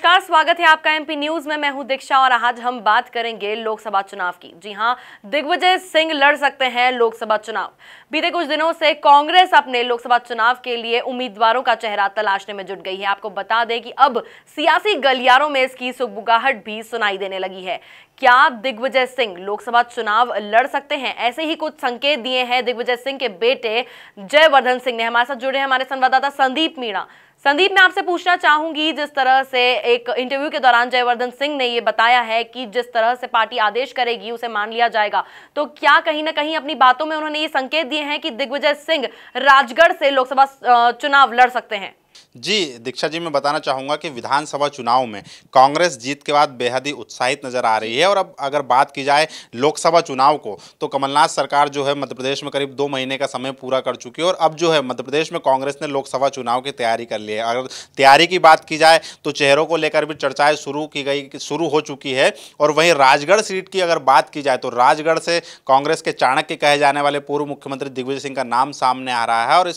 नमस्कार, स्वागत है आपका एमपी न्यूज में। मैं हूं दीक्षा और आज हम बात करेंगे लोकसभा चुनाव की। जी हां, दिग्विजय सिंह लड़ सकते हैं लोकसभा चुनाव। बीते कुछ दिनों से कांग्रेस अपने लोकसभा चुनाव के लिए उम्मीदवारों का चेहरा तलाशने में जुट गई है। आपको बता दें कि अब सियासी गलियारों में इसकी सुगबुगाहट भी सुनाई देने लगी है। क्या दिग्विजय सिंह लोकसभा चुनाव लड़ सकते हैं? ऐसे ही कुछ संकेत दिए हैं दिग्विजय सिंह के बेटे जयवर्धन सिंह ने। हमारे साथ जुड़े हैं हमारे संवाददाता संदीप मीणा। संदीप, मैं आपसे पूछना चाहूंगी, जिस तरह से एक इंटरव्यू के दौरान जयवर्धन सिंह ने ये बताया है कि जिस तरह से पार्टी आदेश करेगी उसे मान लिया जाएगा, तो क्या कहीं ना कहीं अपनी बातों में उन्होंने ये संकेत दिए हैं कि दिग्विजय सिंह राजगढ़ से लोकसभा चुनाव लड़ सकते हैं? जी दीक्षा जी, मैं बताना चाहूँगा कि विधानसभा चुनाव में कांग्रेस जीत के बाद बेहद ही उत्साहित नजर आ रही है। और अब अगर बात की जाए लोकसभा चुनाव को, तो कमलनाथ सरकार जो है मध्य प्रदेश में करीब 2 महीने का समय पूरा कर चुकी है और अब जो है मध्य प्रदेश में कांग्रेस ने लोकसभा चुनाव की तैयारी कर ली है। अगर तैयारी की बात की जाए तो चेहरों को लेकर भी चर्चाएँ शुरू हो चुकी है। और वहीं राजगढ़ सीट की अगर बात की जाए तो राजगढ़ से कांग्रेस के चाणक्य कहे जाने वाले पूर्व मुख्यमंत्री दिग्विजय सिंह का नाम सामने आ रहा है। और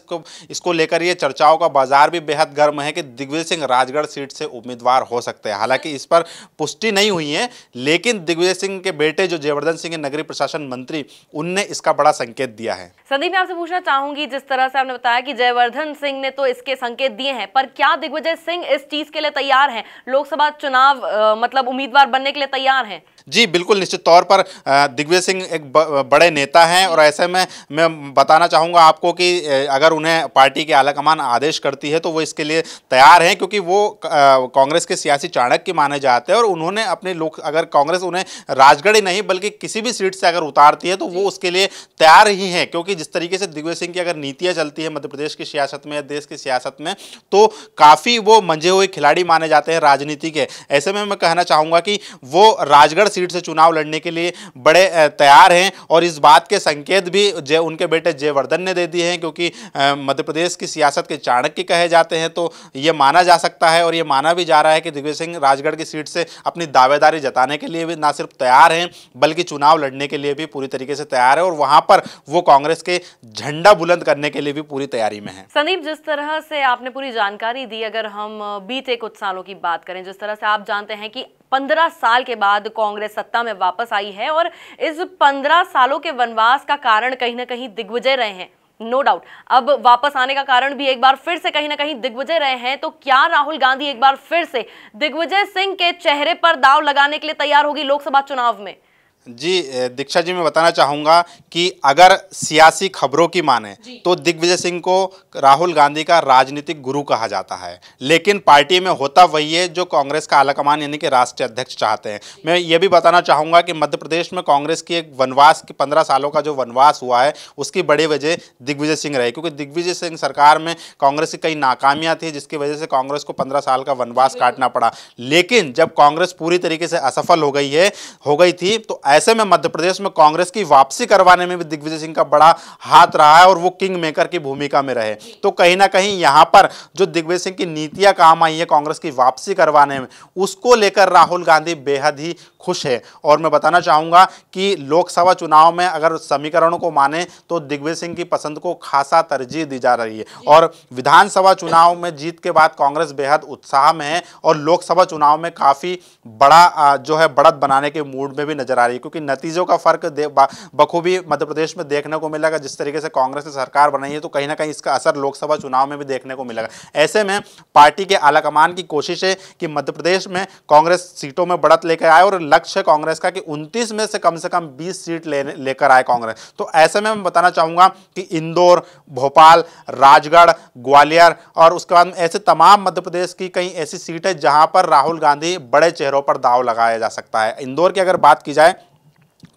इसको लेकर ये चर्चाओं का बाजार भी बेहद गर्म है कि दिग्विजय सिंह राजगढ़ सीट से उम्मीदवार हो सकते हैं। हालांकि इस पर पुष्टि नहीं हुई है, लेकिन दिग्विजय सिंह के बेटे जो जयवर्धन सिंह नगरीय प्रशासन मंत्री, उनने इसका बड़ा संकेत दिया है। संदीप, मैं आपसे पूछना चाहूंगी, जिस तरह से आपने बताया कि जयवर्धन सिंह ने तो इसके संकेत दिए हैं, पर क्या दिग्विजय सिंह इस चीज के लिए तैयार हैं? लोकसभा चुनाव मतलब उम्मीदवार बनने के लिए तैयार हैं? जी बिल्कुल, निश्चित तौर पर दिग्विजय सिंह एक बड़े नेता हैं और ऐसे में मैं बताना चाहूँगा आपको कि अगर उन्हें पार्टी की आलाकमान आदेश करती है तो वो इसके लिए तैयार हैं, क्योंकि वो कांग्रेस के सियासी चाणक्य माने जाते हैं। और उन्होंने अपने अगर कांग्रेस उन्हें राजगढ़ ही नहीं बल्कि किसी भी सीट से अगर उतारती है तो वो उसके लिए तैयार ही हैं, क्योंकि जिस तरीके से दिग्विजय सिंह की अगर नीतियाँ चलती है मध्य प्रदेश की सियासत में या देश की सियासत में, तो काफ़ी वो मंझे हुए खिलाड़ी माने जाते हैं राजनीति के। ऐसे में मैं कहना चाहूँगा कि वो राजगढ़ सीट से चुनाव लड़ने के लिए बड़े तैयार हैं। और इस बात के संकेत भी उनके बेटे जयवर्धन ने दे दिए हैं, क्योंकि मध्य प्रदेश की सियासत के चाणक्य कहे जाते हैं। तो ये माना जा सकता है और ये माना भी जा रहा है कि दिग्विजय सिंह राजगढ़ की सीट से अपनी दावेदारी जताने के लिए भी ना सिर्फ तैयार हैं बल्कि चुनाव लड़ने के लिए भी पूरी तरीके से तैयार है। और वहां पर वो कांग्रेस के झंडा बुलंद करने के लिए भी पूरी तैयारी में है। संदीप, जिस तरह से आपने पूरी जानकारी दी, अगर हम बीते कुछ सालों की बात करें, जिस तरह से आप जानते हैं कि 15 साल के बाद कांग्रेस सत्ता में वापस आई है और इस 15 सालों के वनवास का कारण कहीं ना कहीं दिग्विजय रहे हैं, नो डाउट। अब वापस आने का कारण भी एक बार फिर से कहीं ना कहीं दिग्विजय रहे हैं। तो क्या राहुल गांधी एक बार फिर से दिग्विजय सिंह के चेहरे पर दांव लगाने के लिए तैयार होगी लोकसभा चुनाव में? जी दीक्षा जी, मैं बताना चाहूँगा कि अगर सियासी खबरों की माने तो दिग्विजय सिंह को राहुल गांधी का राजनीतिक गुरु कहा जाता है, लेकिन पार्टी में होता वही है जो कांग्रेस का आलाकमान यानी कि राष्ट्रीय अध्यक्ष चाहते हैं। मैं ये भी बताना चाहूँगा कि मध्य प्रदेश में कांग्रेस की एक वनवास की 15 सालों का जो वनवास हुआ है उसकी बड़ी वजह दिग्विजय सिंह रहे, क्योंकि दिग्विजय सिंह सरकार में कांग्रेस की कई नाकामियाँ थी जिसकी वजह से कांग्रेस को 15 साल का वनवास काटना पड़ा। लेकिन जब कांग्रेस पूरी तरीके से असफल हो गई थी, तो ऐसे में मध्य प्रदेश में कांग्रेस की वापसी करवाने में भी दिग्विजय सिंह का बड़ा हाथ रहा है और वो किंग मेकर की भूमिका में रहे। तो कहीं ना कहीं यहां पर जो दिग्विजय सिंह की नीतियां काम आई है कांग्रेस की वापसी करवाने में, उसको लेकर राहुल गांधी बेहद ही खुश है। और मैं बताना चाहूंगा कि लोकसभा चुनाव में अगर समीकरणों को माने तो दिग्विजय सिंह की पसंद को खासा तरजीह दी जा रही है। और विधानसभा चुनाव में जीत के बाद कांग्रेस बेहद उत्साह में है और लोकसभा चुनाव में काफी बड़ा जो है बढ़त बनाने के मूड में भी नजर आ रही है, क्योंकि नतीजों का फर्क बखूबी मध्य प्रदेश में देखने को मिलेगा। जिस तरीके से कांग्रेस ने सरकार बनाई है तो कहीं ना कहीं इसका असर लोकसभा चुनाव में भी देखने को मिलेगा। ऐसे में पार्टी के आलाकमान की कोशिश है कि मध्य प्रदेश में कांग्रेस सीटों में बढ़त लेकर आए और लक्ष्य कांग्रेस का कि 29 में से कम 20 सीट लेकर आए कांग्रेस। तो ऐसे में मैं बताना चाहूंगा कि इंदौर, भोपाल, राजगढ़, ग्वालियर और उसके बाद ऐसे तमाम मध्य प्रदेश की कई ऐसी सीट है जहां पर राहुल गांधी बड़े चेहरों पर दांव लगाया जा सकता है। इंदौर की अगर बात की जाए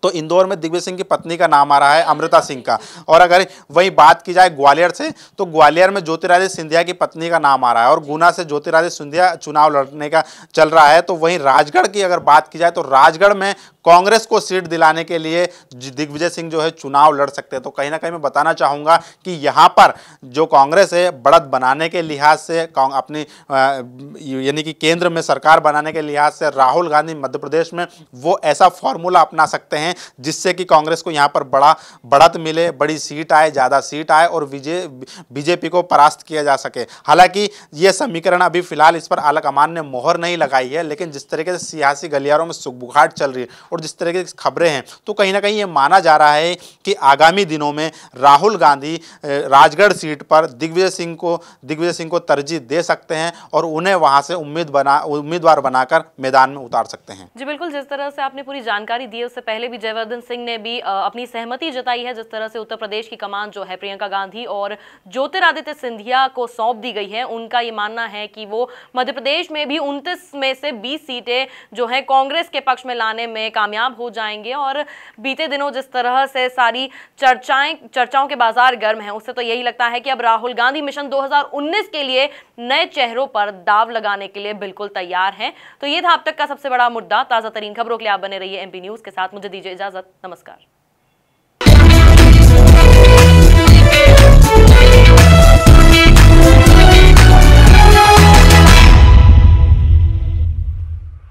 तो इंदौर में दिग्विजय सिंह की पत्नी का नाम आ रहा है, अमृता सिंह का। और अगर वही बात की जाए ग्वालियर से, तो ग्वालियर में ज्योतिरादित्य सिंधिया की पत्नी का नाम आ रहा है और गुना से ज्योतिरादित्य सिंधिया चुनाव लड़ने का चल रहा है। तो वहीं राजगढ़ की अगर बात की जाए तो राजगढ़ में कांग्रेस को सीट दिलाने के लिए दिग्विजय सिंह जो है चुनाव लड़ सकते हैं। तो कहीं ना कहीं मैं बताना चाहूँगा कि यहाँ पर जो कांग्रेस है बढ़त बनाने के लिहाज से, अपनी यानी कि केंद्र में सरकार बनाने के लिहाज से राहुल गांधी मध्य प्रदेश में वो ऐसा फॉर्मूला अपना सकते हैं हैं, जिससे कि कांग्रेस को यहाँ पर बढ़त मिले, बड़ी सीट आए, ज़्यादा सीट आए और बीजेपी को परास्त किया जा सके। हालांकि ये समीकरण अभी फिलहाल इस पर आलाकमान ने मोहर नहीं लगाई है, लेकिन जिस तरीके से सियासी गलियारों में सुगबुगाहट चल रही है और जिस तरीके की खबरें हैं, तो कहीं ना कहीं ये माना जा रहा है कि आगामी दिनों में राहुल गांधी राजगढ़ सीट पर दिग्विजय सिंह को तरजीह दे सकते हैं और उन्हें वहां से उम्मीदवार बनाकर मैदान में उतार सकते हैं। जी बिल्कुल, जिस तरह से आपने पूरी जानकारी दी है, उससे पहले भी जयवर्धन सिंह ने भी अपनी सहमति जताई है। जिस तरह से उत्तर प्रदेश की कमान जो है प्रियंका गांधी और ज्योतिरादित्य सिंधिया को सौंप दी गई है, उनका ये मानना है कि वो मध्य प्रदेश में भी 29 में से 20 सीटें जो है कांग्रेस के पक्ष में लाने में कामयाब हो जाएंगे। और बीते दिनों जिस तरह से सारी चर्चाओं के बाजार गर्म हैं, उससे तो यही लगता है कि अब राहुल गांधी मिशन 2019 के लिए नए चेहरों पर दाव लगाने के लिए बिल्कुल तैयार हैं। तो ये था अब तक का सबसे बड़ा मुद्दा। ताजा तरीन खबरों के लिए आप बने रहिए एमपी न्यूज के साथ। मुझे दीजिए इजाजत, नमस्कार।